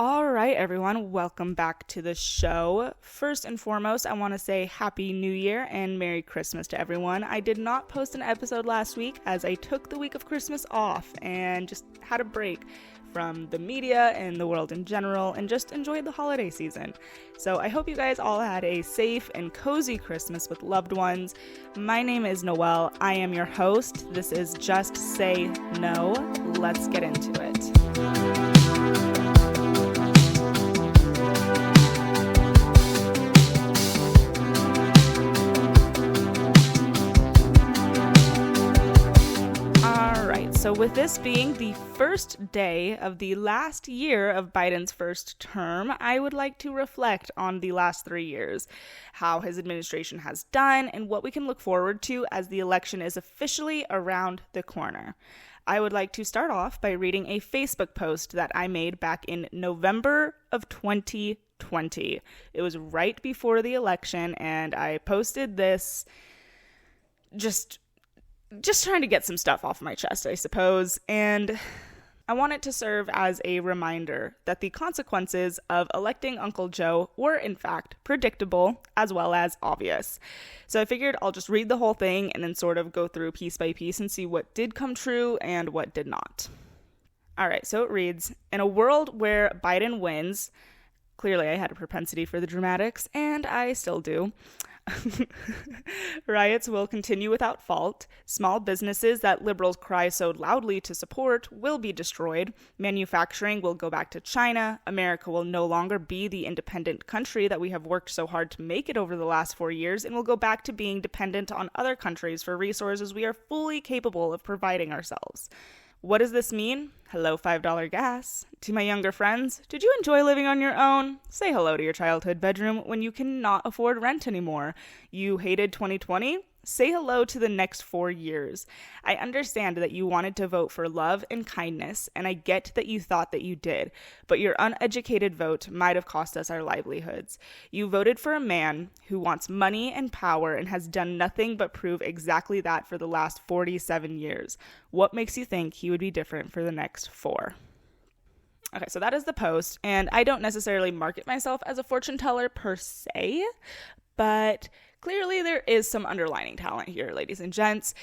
All right, everyone, welcome back to the show. First and foremost, I want to say Happy New Year and Merry Christmas to everyone. I did not post an episode last week as I took the week of Christmas off and just had a break from the media and the world in general and just enjoyed the holiday season. So I hope you guys all had a safe and cozy Christmas with loved ones. My name is Noelle. I am your host. This is Just Say No. Let's get into it. So with this being the first day of the last year of Biden's first term, I would like to reflect on the last 3 years, how his administration has done, and what we can look forward to as the election is officially around the corner. I would like to start off by reading a Facebook post that I made back in November of 2020. It was right before the election, and I posted this just trying to get some stuff off my chest, I suppose, and I want it to serve as a reminder that the consequences of electing Uncle Joe were, in fact, predictable as well as obvious. So I figured I'll just read the whole thing and then sort of go through piece by piece and see what did come true and what did not. All right, so it reads, in a world where Biden wins, clearly I had a propensity for the dramatics, and I still do, riots will continue without fault. Small businesses that liberals cry so loudly to support will be destroyed. Manufacturing will go back to China. America will no longer be the independent country that we have worked so hard to make it over the last 4 years, and will go back to being dependent on other countries for resources we are fully capable of providing ourselves. What does this mean? Hello, $5 gas. To my younger friends, did you enjoy living on your own? Say hello to your childhood bedroom when you cannot afford rent anymore. You hated 2020? Say hello to the next 4 years. I understand that you wanted to vote for love and kindness, and I get that you thought that you did, but your uneducated vote might have cost us our livelihoods. You voted for a man who wants money and power and has done nothing but prove exactly that for the last 47 years. What makes you think he would be different for the next 4? Okay, so that is the post, and I don't necessarily market myself as a fortune teller per se, but clearly there is some underlining talent here, ladies and gents.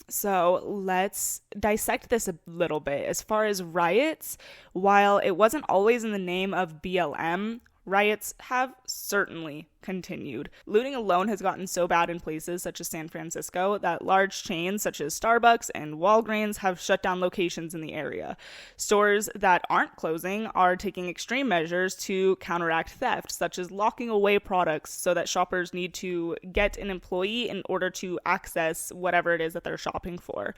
So let's dissect this a little bit. As far as riots, while it wasn't always in the name of BLM, riots have certainly continued. Looting alone has gotten so bad in places such as San Francisco that large chains such as Starbucks and Walgreens have shut down locations in the area. Stores that aren't closing are taking extreme measures to counteract theft, such as locking away products so that shoppers need to get an employee in order to access whatever it is that they're shopping for.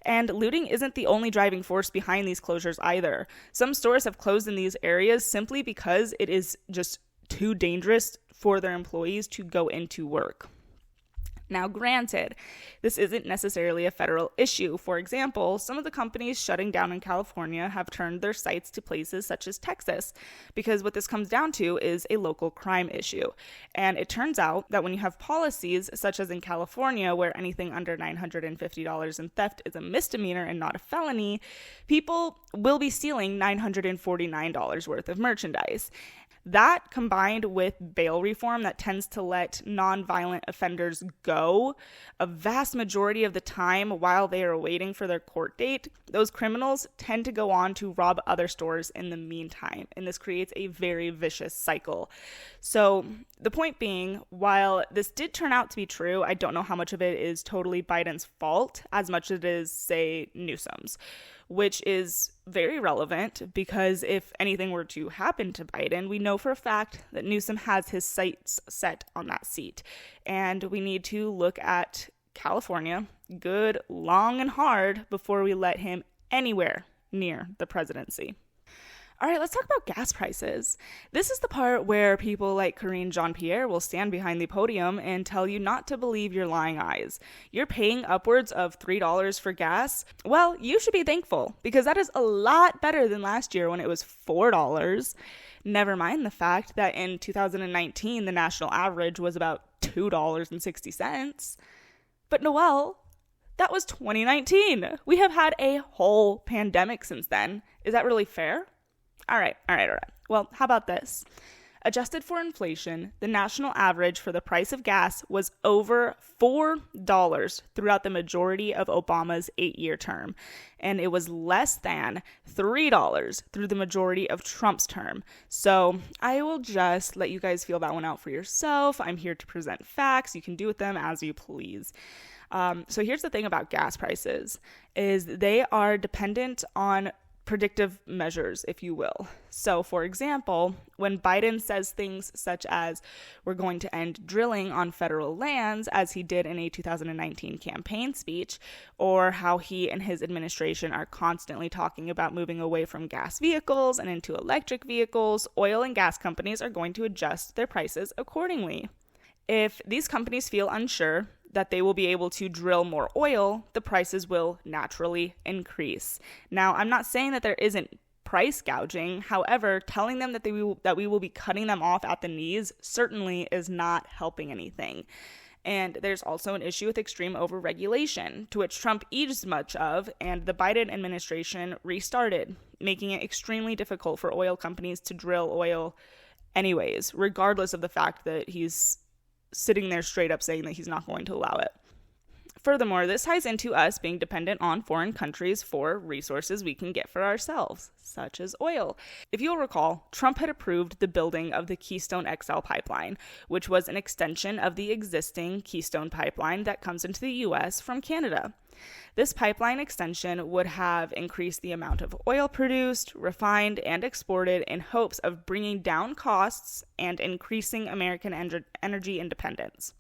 And looting isn't the only driving force behind these closures either. Some stores have closed in these areas simply because it is just too dangerous for their employees to go into work. Now, granted, this isn't necessarily a federal issue. For example, some of the companies shutting down in California have turned their sites to places such as Texas, because what this comes down to is a local crime issue. And it turns out that when you have policies, such as in California, where anything under $950 in theft is a misdemeanor and not a felony, people will be stealing $949 worth of merchandise. That, combined with bail reform that tends to let nonviolent offenders go a vast majority of the time while they are waiting for their court date, those criminals tend to go on to rob other stores in the meantime, and this creates a very vicious cycle. So the point being, while this did turn out to be true, I don't know how much of it is totally Biden's fault as much as it is, say, Newsom's, which is very relevant because if anything were to happen to Biden, we know for a fact that Newsom has his sights set on that seat. And we need to look at California good, long, and hard before we let him anywhere near the presidency. All right, let's talk about gas prices. This is the part where people like Karine Jean-Pierre will stand behind the podium and tell you not to believe your lying eyes. You're paying upwards of $3 for gas? Well, you should be thankful because that is a lot better than last year when it was $4. Never mind the fact that in 2019, the national average was about $2.60. But Noelle, that was 2019. We have had a whole pandemic since then. Is that really fair? All right. Well, how about this? Adjusted for inflation, the national average for the price of gas was over $4 throughout the majority of Obama's 8-year term, and it was less than $3 through the majority of Trump's term. So I will just let you guys feel that one out for yourself. I'm here to present facts. You can do with them as you please. So here's the thing about gas prices, is they are dependent on predictive measures, if you will. So, for example, when Biden says things such as we're going to end drilling on federal lands, as he did in a 2019 campaign speech, or how he and his administration are constantly talking about moving away from gas vehicles and into electric vehicles, oil and gas companies are going to adjust their prices accordingly. If these companies feel unsure that they will be able to drill more oil, the prices will naturally increase. Now, I'm not saying that there isn't price gouging. However, telling them that we will be cutting them off at the knees certainly is not helping anything. And there's also an issue with extreme overregulation, to which Trump eased much of, and the Biden administration restarted, making it extremely difficult for oil companies to drill oil anyways, regardless of the fact that he's sitting there straight up saying that he's not going to allow it. Furthermore, this ties into us being dependent on foreign countries for resources we can get for ourselves, such as oil. If you'll recall, Trump had approved the building of the Keystone XL pipeline, which was an extension of the existing Keystone pipeline that comes into the U.S. from Canada. This pipeline extension would have increased the amount of oil produced, refined, and exported in hopes of bringing down costs and increasing American energy independence.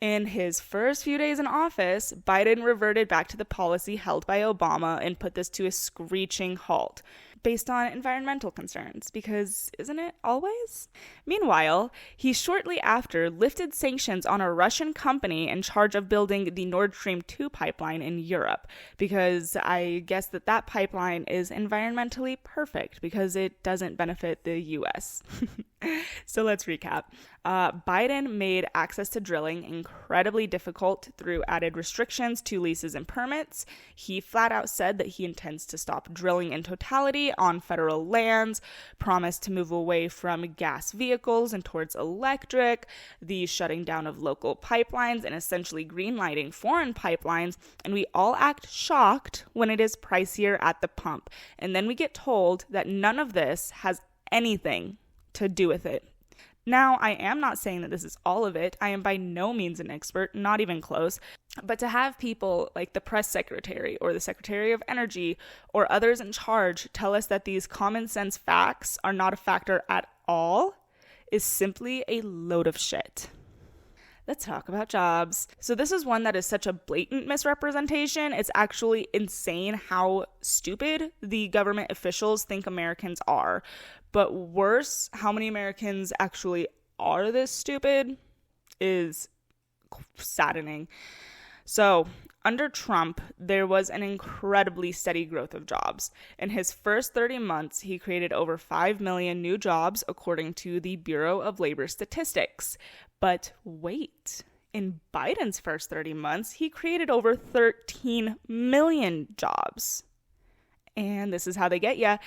In his first few days in office, Biden reverted back to the policy held by Obama and put this to a screeching halt, based on environmental concerns, because isn't it always? Meanwhile, he shortly after lifted sanctions on a Russian company in charge of building the Nord Stream 2 pipeline in Europe, because I guess that pipeline is environmentally perfect because it doesn't benefit the US. So let's recap. Biden made access to drilling incredibly difficult through added restrictions to leases and permits. He flat out said that he intends to stop drilling in totality on federal lands, promised to move away from gas vehicles and towards electric, the shutting down of local pipelines, and essentially greenlighting foreign pipelines. And we all act shocked when it is pricier at the pump. And then we get told that none of this has anything to do with it. Now, I am not saying that this is all of it. I am by no means an expert, not even close. But to have people like the press secretary or the secretary of energy or others in charge tell us that these common sense facts are not a factor at all is simply a load of shit. Let's talk about jobs. So this is one that is such a blatant misrepresentation. It's actually insane how stupid the government officials think Americans are. But worse, how many Americans actually are this stupid is saddening. So under Trump, there was an incredibly steady growth of jobs. In his first 30 months, he created over 5 million new jobs, according to the Bureau of Labor Statistics. But wait, in Biden's first 30 months, he created over 13 million jobs. And this is how they get you.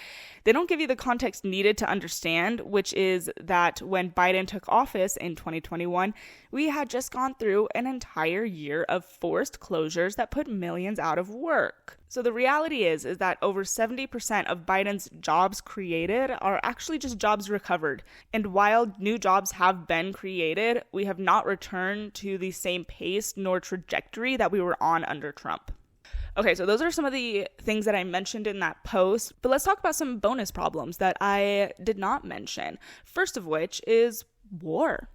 They don't give you the context needed to understand, which is that when Biden took office in 2021, we had just gone through an entire year of forced closures that put millions out of work. So the reality is that over 70% of Biden's jobs created are actually just jobs recovered. And while new jobs have been created, we have not returned to the same pace nor trajectory that we were on under Trump. Okay, so those are some of the things that I mentioned in that post, but let's talk about some bonus problems that I did not mention. First of which is war.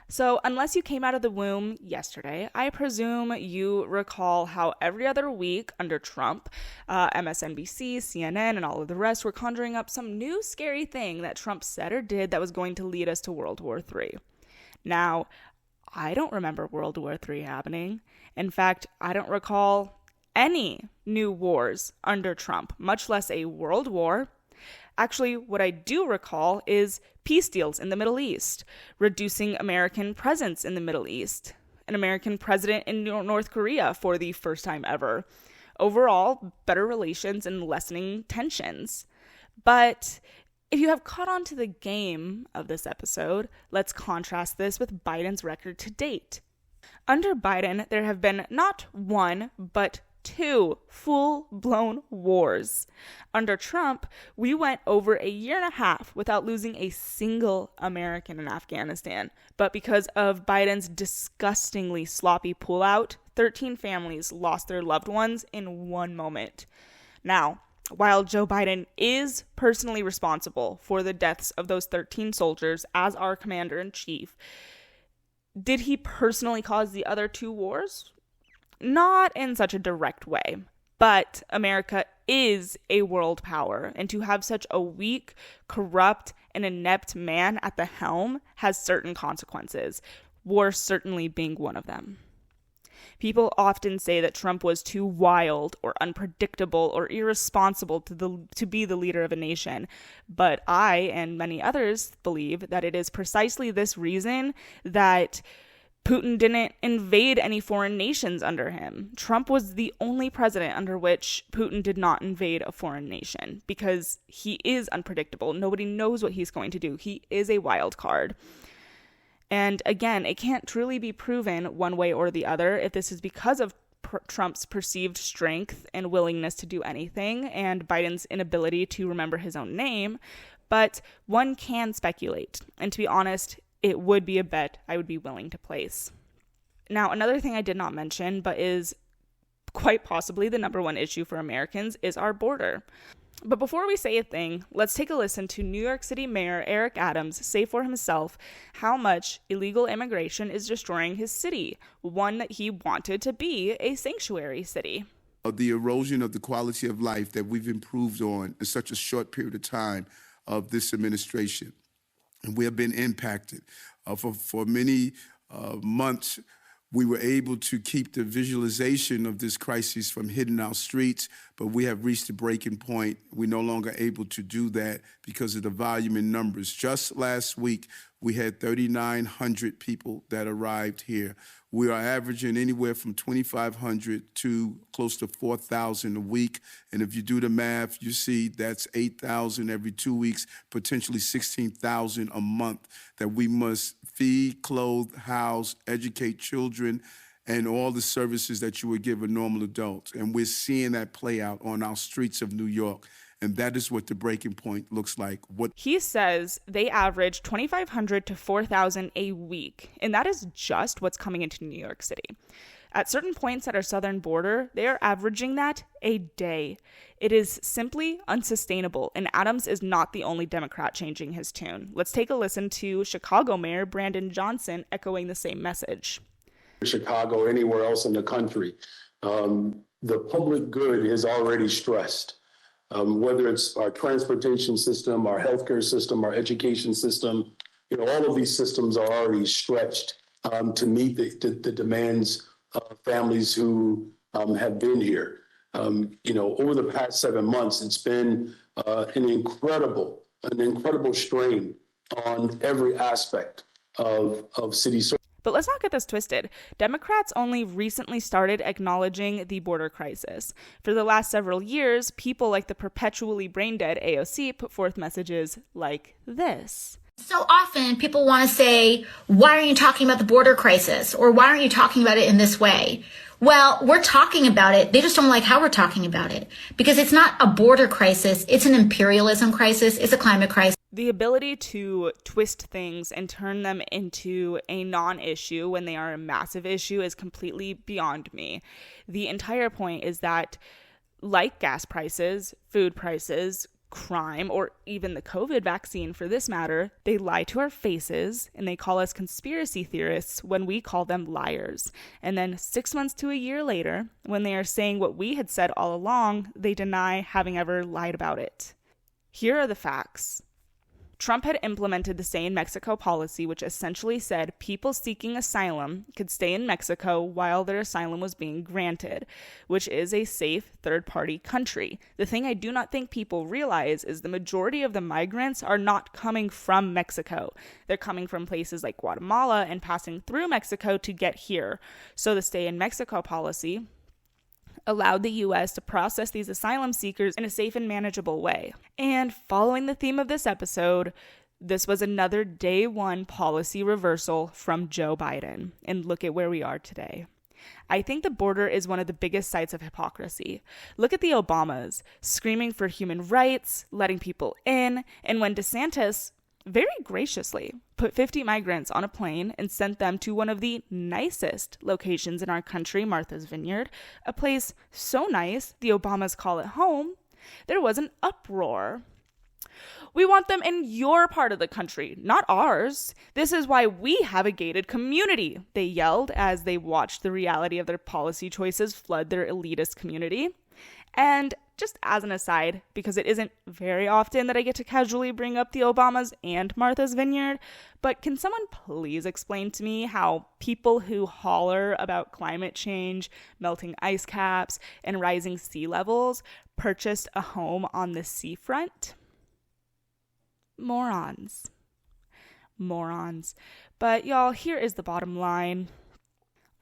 So unless you came out of the womb yesterday, I presume you recall how every other week under Trump, MSNBC, CNN, and all of the rest were conjuring up some new scary thing that Trump said or did that was going to lead us to World War III. Now, I don't remember World War III happening. In fact, I don't recall any new wars under Trump, much less a world war. Actually, what I do recall is peace deals in the Middle East, reducing American presence in the Middle East, an American president in North Korea for the first time ever. Overall, better relations and lessening tensions. But If you have caught on to the game of this episode, let's contrast this with Biden's record to date. Under Biden, there have been not one, but two full-blown wars. Under Trump, we went over a year and a half without losing a single American in Afghanistan. But because of Biden's disgustingly sloppy pullout, 13 families lost their loved ones in one moment. Now, while Joe Biden is personally responsible for the deaths of those 13 soldiers as our commander-in-chief, did he personally cause the other two wars? Not in such a direct way, but America is a world power, and to have such a weak, corrupt, and inept man at the helm has certain consequences, war certainly being one of them. People often say that Trump was too wild or unpredictable or irresponsible to be the leader of a nation, but I and many others believe that it is precisely this reason that Putin didn't invade any foreign nations under him. Trump was the only president under which Putin did not invade a foreign nation because he is unpredictable. Nobody knows what he's going to do. He is a wild card. And again, it can't truly be proven one way or the other if this is because of Trump's perceived strength and willingness to do anything and Biden's inability to remember his own name, but one can speculate. And to be honest, it would be a bet I would be willing to place. Now, another thing I did not mention, but is quite possibly the number one issue for Americans, is our border. But before we say a thing, let's take a listen to New York City Mayor Eric Adams say for himself how much illegal immigration is destroying his city, one that he wanted to be a sanctuary city. The erosion of the quality of life that we've improved on in such a short period of time of this administration. And we have been impacted. For many months, we were able to keep the visualization of this crisis from hitting our streets, but we have reached a breaking point. We're no longer able to do that because of the volume in numbers. Just last week, we had 3,900 people that arrived here. We are averaging anywhere from 2,500 to close to 4,000 a week. And if you do the math, you see that's 8,000 every 2 weeks, potentially 16,000 a month that we must feed, clothe, house, educate children, and all the services that you would give a normal adult. And we're seeing that play out on our streets of New York. And that is what the breaking point looks like. He says they average 2,500 to 4,000 a week, and that is just what's coming into New York City. At certain points at our southern border, they are averaging that a day. It is simply unsustainable, and Adams is not the only Democrat changing his tune. Let's take a listen to Chicago Mayor Brandon Johnson echoing the same message. Chicago, anywhere else in the country, the public good is already stressed. Whether it's our transportation system, our healthcare system, our education system, all of these systems are already stretched to meet the demands of families who have been here. Over the past 7 months, it's been an incredible strain on every aspect of city service. But let's not get this twisted. Democrats only recently started acknowledging the border crisis. For the last several years, people like the perpetually brain-dead AOC put forth messages like this. So often people want to say, why aren't you talking about the border crisis? Or why aren't you talking about it in this way? Well, we're talking about it. They just don't like how we're talking about it. Because it's not a border crisis. It's an imperialism crisis. It's a climate crisis. The ability to twist things and turn them into a non-issue when they are a massive issue is completely beyond me. The entire point is that, like gas prices, food prices, crime, or even the COVID vaccine for this matter, they lie to our faces and they call us conspiracy theorists when we call them liars. And then 6 months to a year later, when they are saying what we had said all along, they deny having ever lied about it. Here are the facts. Trump had implemented the Stay in Mexico policy, which essentially said people seeking asylum could stay in Mexico while their asylum was being granted, which is a safe third-party country. The thing I do not think people realize is the majority of the migrants are not coming from Mexico. They're coming from places like Guatemala and passing through Mexico to get here. So the Stay in Mexico policy allowed the U.S. to process these asylum seekers in a safe and manageable way. And following the theme of this episode, this was another day one policy reversal from Joe Biden. And look at where we are today. I think the border is one of the biggest sites of hypocrisy. Look at the Obamas, screaming for human rights, letting people in, and when DeSantis very graciously put 50 migrants on a plane and sent them to one of the nicest locations in our country, Martha's Vineyard, a place so nice the Obamas call it home, there was an uproar. We want them in your part of the country, not ours. This is why we have a gated community, they yelled as they watched the reality of their policy choices flood their elitist community. And just as an aside, because it isn't very often that I get to casually bring up the Obamas and Martha's Vineyard, but can someone please explain to me how people who holler about climate change, melting ice caps, and rising sea levels purchased a home on the seafront? Morons. But y'all, here is the bottom line.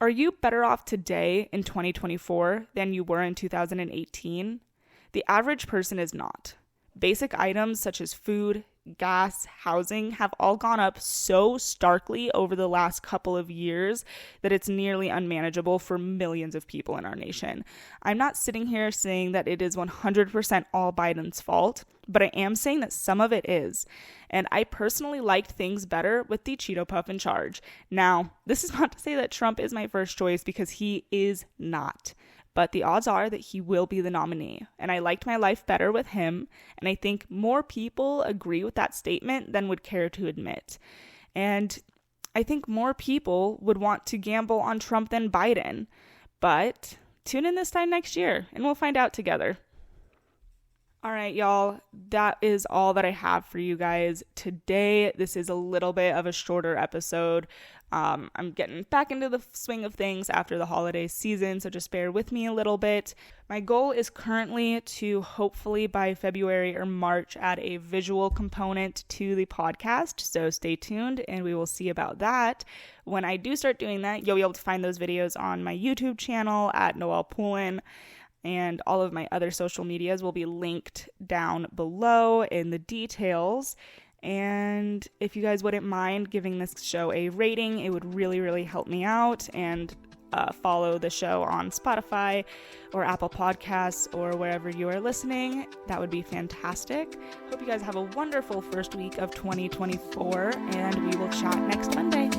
Are you better off today in 2024 than you were in 2018? The average person is not. Basic items such as food, gas, housing have all gone up so starkly over the last couple of years that it's nearly unmanageable for millions of people in our nation. I'm not sitting here saying that it is 100% all Biden's fault, but I am saying that some of it is. And I personally liked things better with the Cheeto Puff in charge. Now, this is not to say that Trump is my first choice, because he is not. But the odds are that he will be the nominee. And I liked my life better with him. And I think more people agree with that statement than would care to admit. And I think more people would want to gamble on Trump than Biden. But tune in this time next year and we'll find out together. All right, y'all, that is all that I have for you guys today. This is a little bit of a shorter episode. I'm getting back into the swing of things after the holiday season, so just bear with me a little bit. My goal is currently to hopefully by February or March add a visual component to the podcast, so stay tuned and we will see about that. When I do start doing that, you'll be able to find those videos on my YouTube channel at Noelle Poulin. And all of my other social medias will be linked down below in the details. And if you guys wouldn't mind giving this show a rating, it would really, really help me out. And follow the show on Spotify or Apple Podcasts or wherever you are listening. That would be fantastic. Hope you guys have a wonderful first week of 2024, and we will chat next Monday.